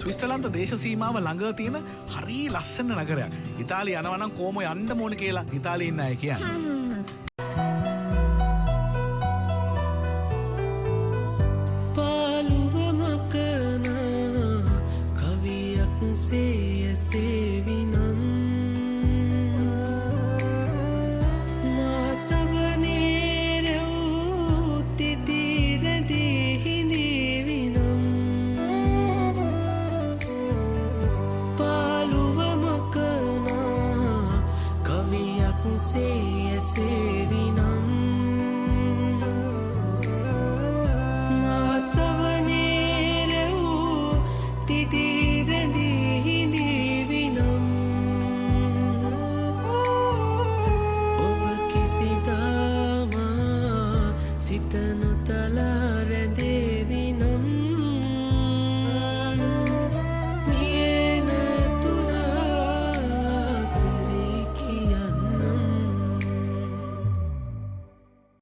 ස්විස්ටර්ලන්ත දේශ සීමාව ළඟ තියෙන හරි ලස්සන නගරයක්. ඉතාලිය යනවා නම් කොහොම යන්න ඕන කියලා ඉතාලියේ ඉන්න අය කියන්නේ. පාළුව මකන කවියක් සේවිනම් Titi